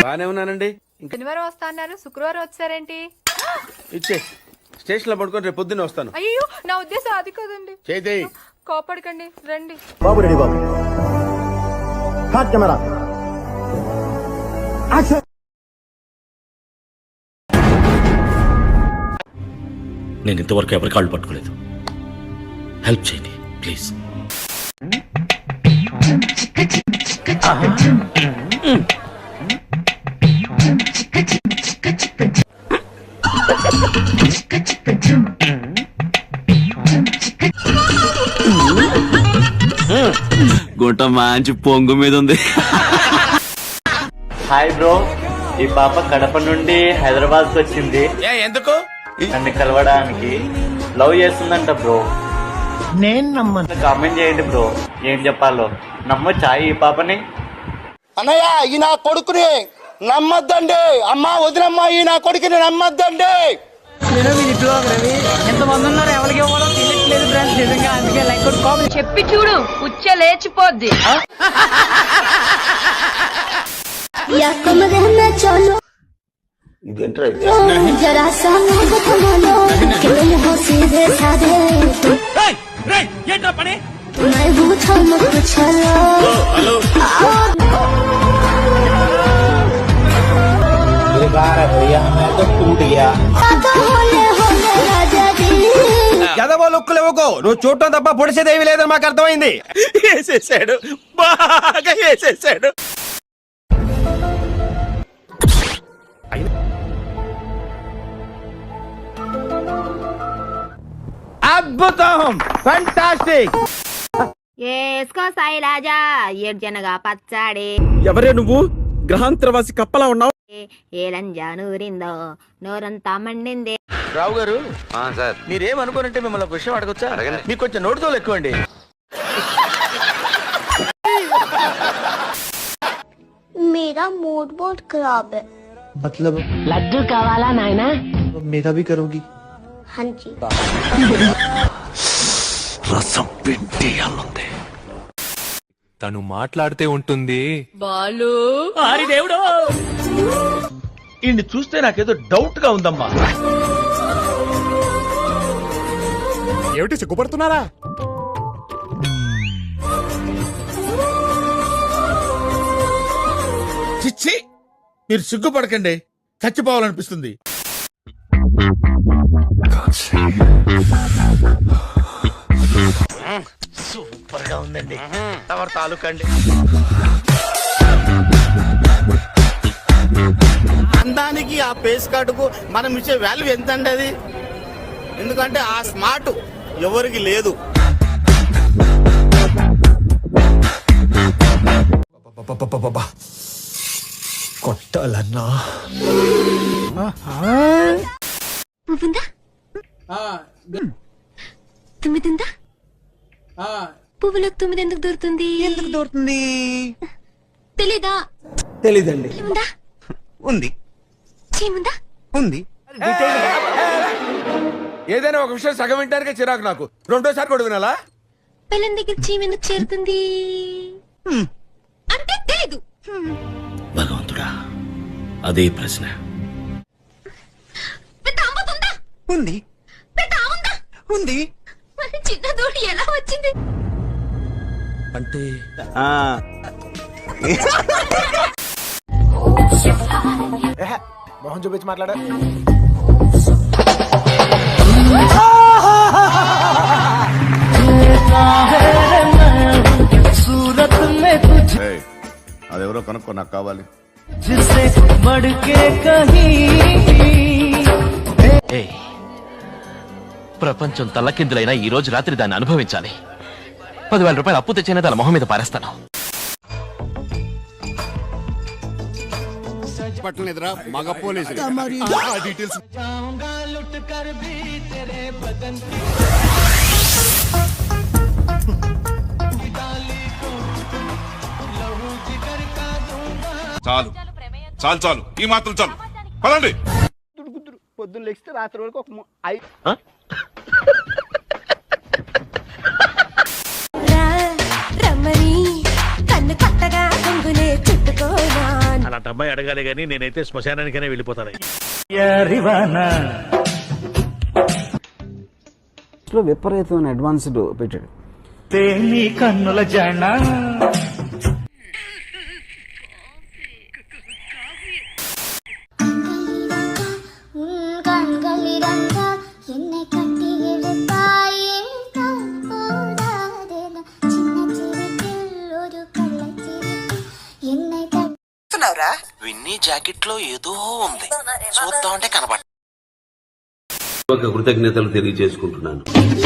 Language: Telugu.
బానే ఉన్నానండి. శనివారం వస్తా అన్నారు, శుక్రవారం వచ్చారేంటి? ఇచ్చే స్టేషన్ లో పడుకొని రేపు పొద్దున్నే వస్తాను. అయ్యో నా ఉద్దేశం అది కాదండి. చేతి కోపడకండి, రండి. బాబు రెడీ బాబు. హాట్ కెమెరా యాక్షన్. నేను ఇంతవరకు ఎవరి కాళ్ళు పట్టుకోలేదు. హెల్ప్ చేయండి ప్లీజ్. గుంట మంచి పొంగు మీద ఉంది. హాయ్ బ్రో, ఈ పాప కడప నుండి హైదరాబాద్ కు వచ్చింది. ఎందుకు? నన్ను కలవడానికి. లవ్ చేస్తుందంట బ్రో. నేను నమ్మను. కామెంట్ చేయండి బ్రో, ఏం చెప్పాలో. నమ్మొచ్చా ఈ పాపని? అన్నయ్య ఈ నా కొడుకుని నమ్మద్దండి. అమ్మా వదినమ్మా, ఈ నా కొడుకుని నమ్మద్దండి. చెప్పి చూడు, ఉచ్చ లేచిపోద్ది. ఎదవో లుక్కులు ఇవ్వకో, నువ్వు చూడటం తప్ప పొడిచేదేవి లేదని మాకు అర్థమైంది. వేసేసాడు, బాగా వేసేసాడు. అద్భుతం, ఫంటాస్టిక్. ఏసుకో శైలజా, ఏడ్జనగా పచ్చాడే. ఎవరే నువ్వు? గ్రహాంతరవాసి కప్పలా ఉన్నావు. ఏలంజా నూరిందో, నోరంతా మండిందే. రావు గారు సార్, మీరేమనుకోనంటే మిమ్మల్ని ఒక విషయం అడగొచ్చా? మీకు కొంచెం నోటితోలు ఎక్కువ అండి. मेरा मूड बहुत खराब है. मतलब లడ్డు కావాలా నాయనా? मेरा भी करोगी? हाँ जी. రసం పిండి అల్లుంది. తను మాట్లాడితే ఉంటుంది. బాలు ఇన్ని చూస్తే నాకేదో డౌట్ గా ఉందమ్మా. ఏమిటి సిగ్గుపడుతున్నారా? చిచ్చి, మీరు సిగ్గుపడకండి, చచ్చిపోవాలనిపిస్తుంది. సూపర్ గా ఉందండి. ఎవరి తాలూకండి. అందానికి ఆ పేస్ కార్డుకు మనం ఇచ్చే వాల్యూ ఎంత అండి అది? ఎందుకంటే ఆ స్మార్ట్ ఎవరికి లేదు. కొట్టాలన్నా పువ్వుందా? తుమ్మిదిందా? పువ్వులకు తుమ్మిది ఎందుకు దొరుకుతుంది? ఎందుకు దొరుకుతుంది? తెలీదా? తెలీదండి. ఉందా? ఉంది. చీముందా? ఉంది. ఏదైనా ఒక విషయం సగం వింటానికే చిరాకు నాకు. రెండోసారి కూడా వినాలా? పిల్లని దగ్గర చీమ ఎందుకు చేరుతుంది అంటే తెలీదు. భగవంతుడా, అదే ప్రశ్న. పెద్ద అమ్మతుందా? ఉంది. పెద్ద ఆవుందా? ఉంది. మరి చిన్న దూడి ఎలా వచ్చింది? అంటే మొహం చూపించి మాట్లాడా. అదెవరో కనుక్కో, నాకు కావాలి. ప్రపంచం తల్లకిందులైనా ఈ రోజు రాత్రి దాన్ని అనుభవించాలి. 10,000 రూపాయలు అప్పు తెచ్చైనా దాని మొహం మీద పారేస్తాను. పట్టలేదురా మగ పోలీసులు. చాలు చాలు చాలు, ఈ మాత్రం చాలు. పదండి. పొద్దున్న లెక్స్తే రాత్రి వరకు ఒక రమ్మని కన్ను కొత్తగా కొంగునే చుట్టుకోనా. అలాంటి అమ్మాయి అడగాలి గానీ నేనైతే శ్మశానానికైనా వెళ్ళిపోతాను. విపరీతమైన అడ్వాన్స్డ్ పెట్టాడు. என்னை கட்டி இழுத்தாயே சின்ன சிரிப்பில் ஒரு கள்ளச்சிரிப்பு என்னை విన్నీ జాకెట్ లో ఏదో ఉంది చూద్దామంటే కనబడ కృతజ్ఞతలు తెలియజేసుకుంటున్నాను. తట్టి